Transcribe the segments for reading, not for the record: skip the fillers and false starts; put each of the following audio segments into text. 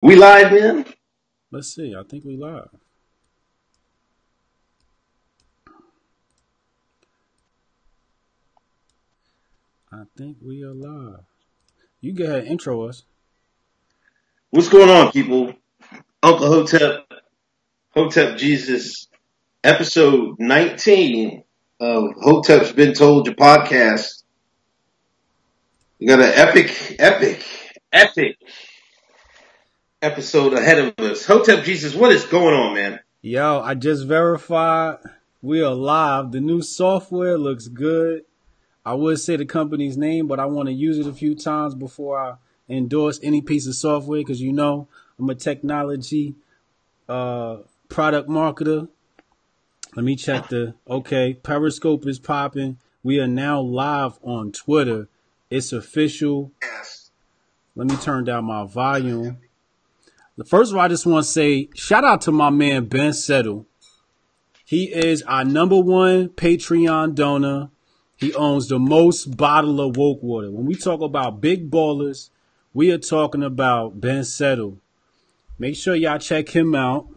We live, man. Let's see. I think we live. I think we are live. You go ahead and intro us. What's going on, people? Uncle Hotep Jesus, episode 19 of Hoteps Been Told Your podcast. We got an epic episode ahead of us. Hotep Jesus, what is going on, man? Yo, I just verified we are live. The new software looks good. I would say the company's name, but I want to use it a few times before I endorse any piece of software because you know I'm a technology product marketer. Let me check okay, Periscope is popping. We are now live on Twitter. It's official. Let me turn down my volume. First of all, I just want to say shout out to my man Ben Settle. He is our number one Patreon donor. He owns the most bottle of woke water. When we talk about big ballers, we are talking about Ben Settle. Make sure y'all check him out.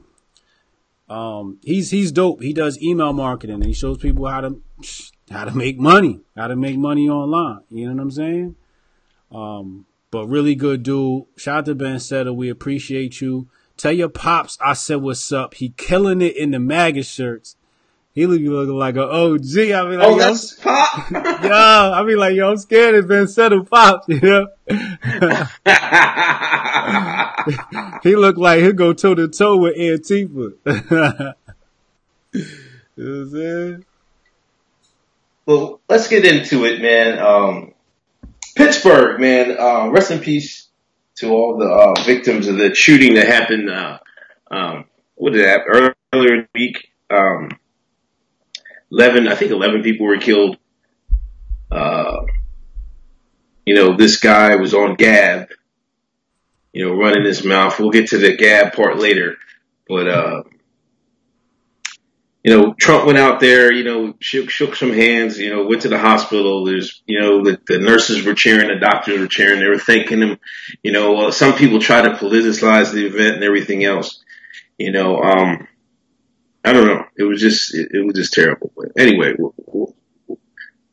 He's dope. He does email marketing and he shows people how to make money online. You know what I'm saying? But really good dude. Shout out to Ben Settle. We appreciate you. Tell your pops I said what's up. He killing it in the MAGA shirts. He looking like an OG. I mean, like, that's Pop. I mean, like, yo, I'm scared of Ben Settle pops. You know? He look like he'll go toe to toe with Antifa. You know what I'm saying? Well, let's get into it, man. Pittsburgh, man. Rest in peace to all the victims of the shooting that happened. What did that happen earlier in the week? 11 people were killed. This guy was on Gab, running his mouth. We'll get to the Gab part later. But, Trump went out there, shook some hands, went to the hospital. There's, the nurses were cheering, the doctors were cheering. They were thanking him. Some people try to politicize the event and everything else. I don't know. It was just terrible. But anyway,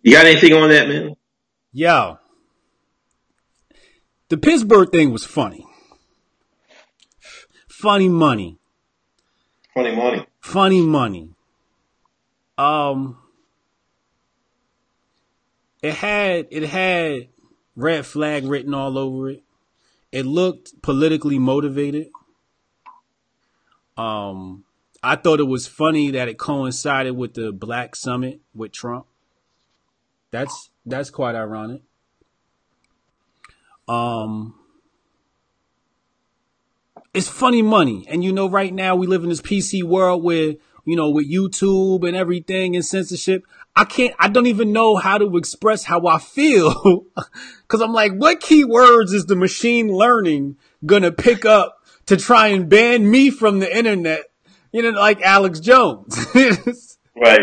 you got anything on that, man? Yo, the Pittsburgh thing was funny. Funny money. It had red flag written all over it. It looked politically motivated. I thought it was funny that it coincided with the Black Summit with Trump. That's quite ironic. It's funny money. And right now we live in this PC world where, with YouTube and everything and censorship, I don't even know how to express how I feel. Cause I'm like, what keywords is the machine learning gonna pick up to try and ban me from the internet? Like Alex Jones. Right.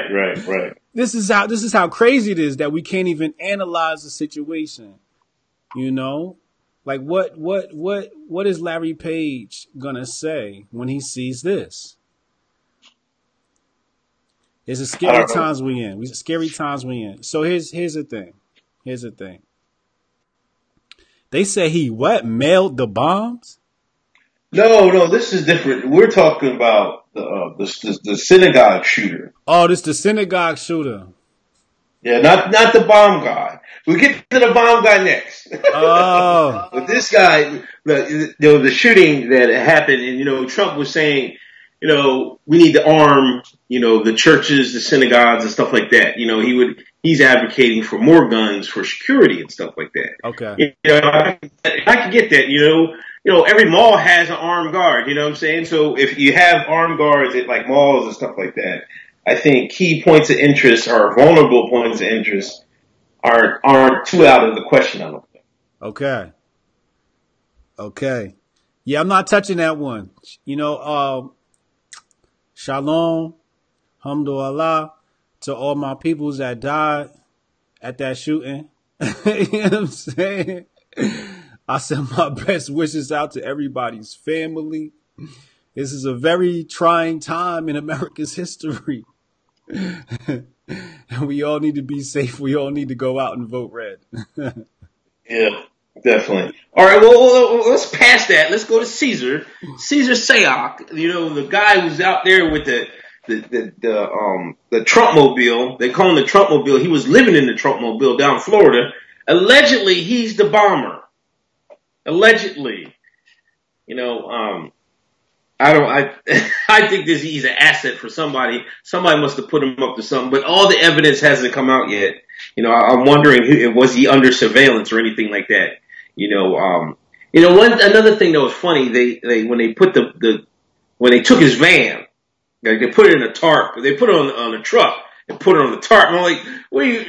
This is how crazy it is that we can't even analyze the situation. Like what is Larry Page gonna say when he sees this? It's a scary times we in. So here's the thing. They say he mailed the bombs? No, this is different. We're talking about the synagogue shooter. Oh, this the synagogue shooter. Yeah, not the bomb guy. We'll get to the bomb guy next. Oh. But this guy, the shooting that happened, and, Trump was saying, we need to arm, the churches, the synagogues and stuff like that. He's advocating for more guns for security and stuff like that. Okay. I can get that, every mall has an armed guard, you know what I'm saying? So if you have armed guards at like malls and stuff like that, I think key points of interest or vulnerable points of interest aren't too out of the question, I don't think. Okay. Yeah, I'm not touching that one. Shalom, hamdulillah to all my peoples that died at that shooting. You know what I'm saying? I send my best wishes out to everybody's family. This is a very trying time in America's history. And we all need to be safe. We all need to go out and vote red. Yeah, definitely. All right, well, let's pass that. Let's go to Cesar Sayoc. You know, the guy who's out there with the Trumpmobile. They call him the Trumpmobile. He was living in the Trumpmobile down in Florida. Allegedly, he's the bomber. Allegedly, you know, I think he's an asset for somebody. Somebody must have put him up to something, but all the evidence hasn't come out yet. You know, I'm wondering, was he under surveillance or anything like that? Another thing that was funny, they when they put when they took his van, like they put it in a tarp, they put it on a truck and put it on the tarp. And I'm like, what are you,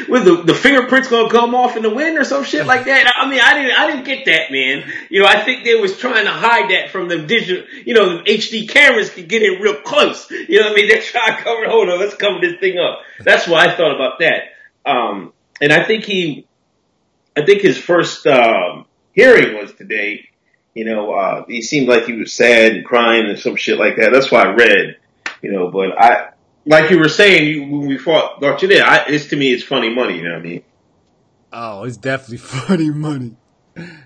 with the fingerprints gonna come off in the wind or some shit like that? I mean, I didn't get that, man. You know, I think they was trying to hide that from them digital, the HD cameras could get in real close. You know what I mean? They're trying to cover, hold on, let's cover this thing up. That's why I thought about that. And I think his first, hearing was today. He seemed like he was sad and crying and some shit like that. That's why I read, but like you were saying, when we brought you there, to me, it's funny money, you know what I mean? Oh, it's definitely funny money.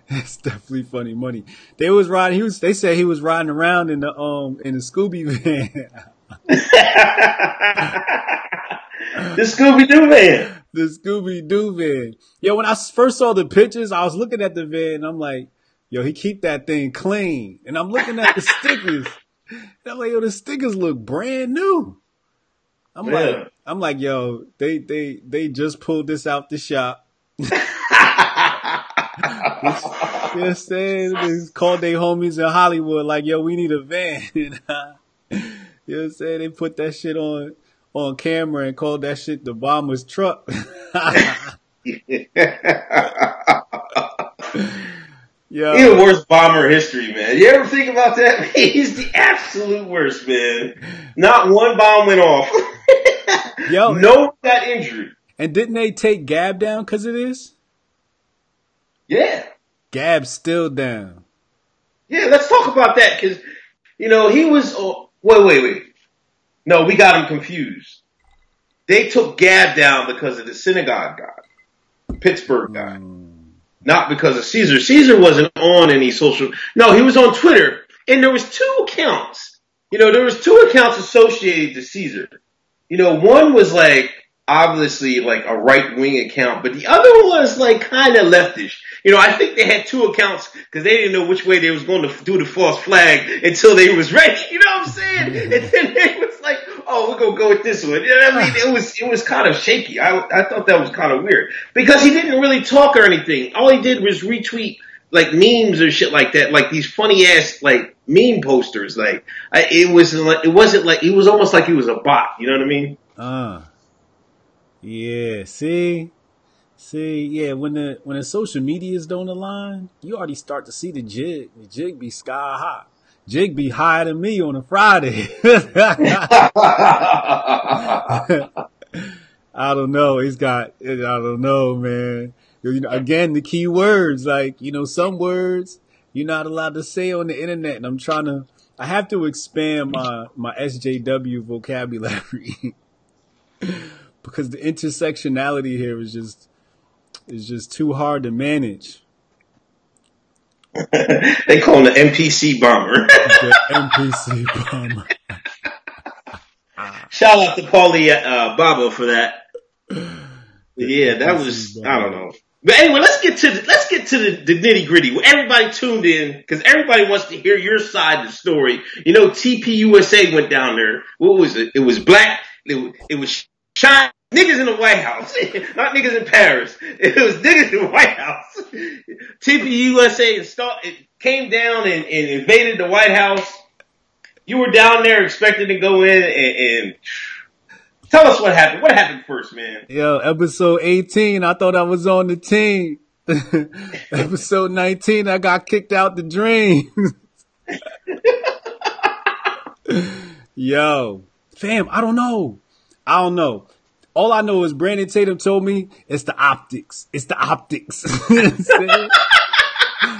It's definitely funny money. They said he was riding around in the Scooby van. The Scooby-Doo van. The Scooby-Doo van. Yo, when I first saw the pictures, I was looking at the van and I'm like, yo, he keep that thing clean. And I'm looking at the stickers. And I'm like, yo, the stickers look brand new. I'm like, yo, they just pulled this out the shop. You know what I'm saying? They called their homies in Hollywood like, yo, we need a van. You know what I'm saying? They put that shit on camera and called that shit the bomber's truck. Yo. He's the worst bomber in history, man. You ever think about that? He's the absolute worst, man. Not one bomb went off. Yo, no one got injured. And didn't they take Gab down because of this? Yeah. Gab's still down. Yeah, let's talk about that because, he was... wait. No, we got him confused. They took Gab down because of the synagogue guy, Pittsburgh guy. Not because of Cesar. Cesar wasn't on any social... No, he was on Twitter. And there was two accounts. There was two accounts associated to Cesar. One was obviously a right-wing account, but the other one was kind of leftish. I think they had two accounts because they didn't know which way they was going to do the false flag until they was ready. You know what I'm saying? And then they was like, oh, we're going to go with this one. You know what I mean? It was kind of shaky. I thought that was kind of weird because he didn't really talk or anything. All he did was retweet memes or shit like that, these funny ass meme posters. It was almost like he was a bot. You know what I mean? Yeah. See, yeah. When the social medias don't align, you already start to see the jig. The jig be sky high. Jig be higher than me on a Friday. I don't know. I don't know, man. Again, the key words, some words you're not allowed to say on the internet. And I have to expand my SJW vocabulary because the intersectionality here is just too hard to manage. They call him the NPC bomber. The NPC bomber. Shout out to Paulie Baba for that. Yeah, that was bomber. I don't know. But anyway, let's get to the nitty gritty. Everybody tuned in because everybody wants to hear your side of the story. TPUSA went down there. What was it? It was black. It was shine niggas in the White House, not niggas in Paris. It was niggas in the White House. TPUSA came down and invaded the White House. You were down there expecting to go in and tell us what happened. What happened first, man? Yo, episode 18, I thought I was on the team. Episode 19, I got kicked out the dream. Yo, fam, I don't know. All I know is Brandon Tatum told me it's the optics. It's the optics.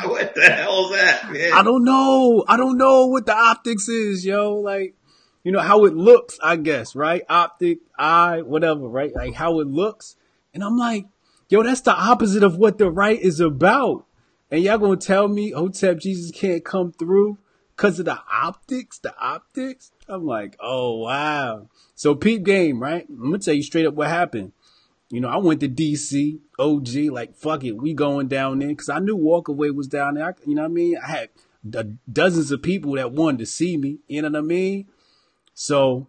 What the hell is that, man? I don't know. I don't know what the optics is, yo. Like, you know, how it looks, I guess, right? Optic, eye, whatever, right? Like how it looks. And I'm like, yo, that's the opposite of what the right is about. And y'all gonna tell me Hotep Jesus can't come through because of the optics? The optics? I'm like, oh, wow. So peep game, right? I'm gonna tell you straight up what happened. You know, I went to DC, OG, like, fuck it, we going down there. Because I knew Walkaway was down there. You know what I mean? I had dozens of people that wanted to see me. You know what I mean? So,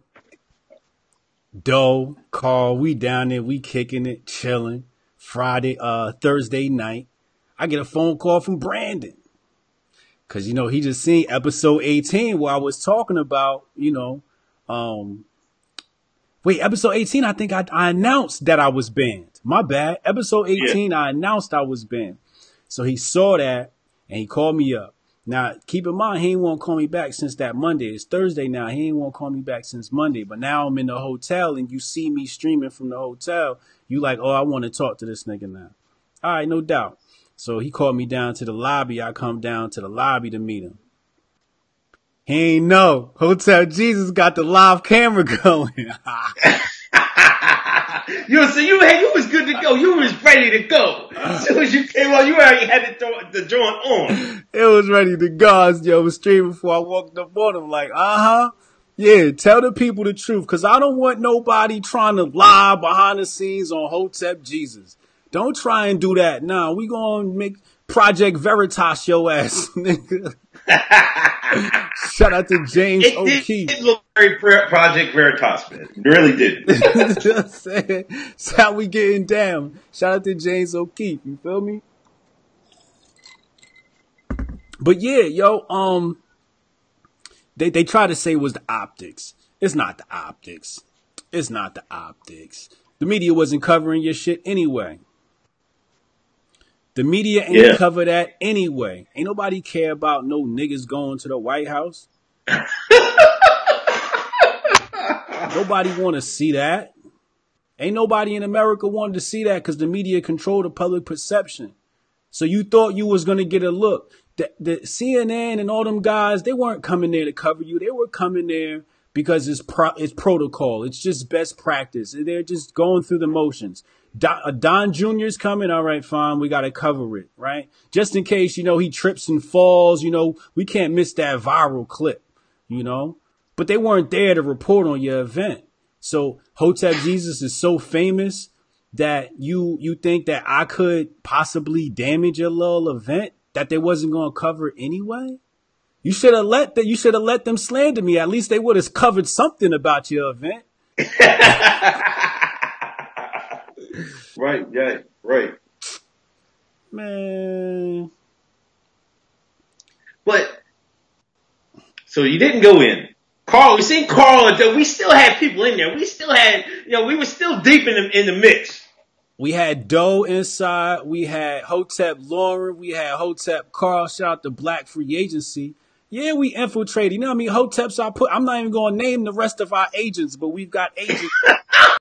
Doe, Carl, we down there, we kicking it, chilling. Thursday night, I get a phone call from Brandon. Because, you know, he just seen episode 18 where I was talking about, you know, episode 18, I think I announced that I was banned. My bad. Episode 18, yeah. I announced I was banned. So he saw that and he called me up. Now, keep in mind, he ain't want to call me back since that Monday. It's Thursday now. He ain't want to call me back since Monday. But now I'm in the hotel and you see me streaming from the hotel. You like, oh, I want to talk to this nigga now. All right, no doubt. So he called me down to the lobby. I come down to the lobby to meet him. He ain't know. Hotel Jesus got the live camera going. So you was good to go. You was ready to go. As soon as you came on, you already had the joint on. It was ready to go. I was streaming before I walked up on him like, yeah, tell the people the truth. Because I don't want nobody trying to lie behind the scenes on Hotep Jesus. Don't try and do that. Nah, we going to make Project Veritas your ass, nigga. Shout out to James O'Keefe. It looked very Project Veritas, man. It really did. Just saying. That's how we getting down. Shout out to James O'Keefe. You feel me? But yeah, yo, they try to say it was the optics. It's not the optics. It's not the optics. The media wasn't covering your shit anyway. The media ain't cover that anyway. Ain't nobody care about no niggas going to the White House. Nobody want to see that. Ain't nobody in America wanted to see that because the media control the public perception. So you thought you was going to get a look. The CNN and all them guys, they weren't coming there to cover you. They were coming there because it's protocol. It's just best practice. They're just going through the motions. Don Jr.'s coming. All right, fine. We got to cover it, right? Just in case, you know, he trips and falls, you know, we can't miss that viral clip, you know, but they weren't there to report on your event. So Hotep Jesus is so famous that you think that I could possibly damage your little event that they wasn't going to cover anyway. You should have let them slander me. At least they would have covered something about your event. Right. Man. But, so you didn't go in. Carl, we seen Carl, we still had people in there. We still had, you know, we were still deep in the mix. We had Doe inside. We had Hotep Lauren. We had Hotep Carl. Shout out to Black Free Agency. Yeah, we infiltrated. You know what I mean? Hoteps, I'm not even going to name the rest of our agents, but we've got agents.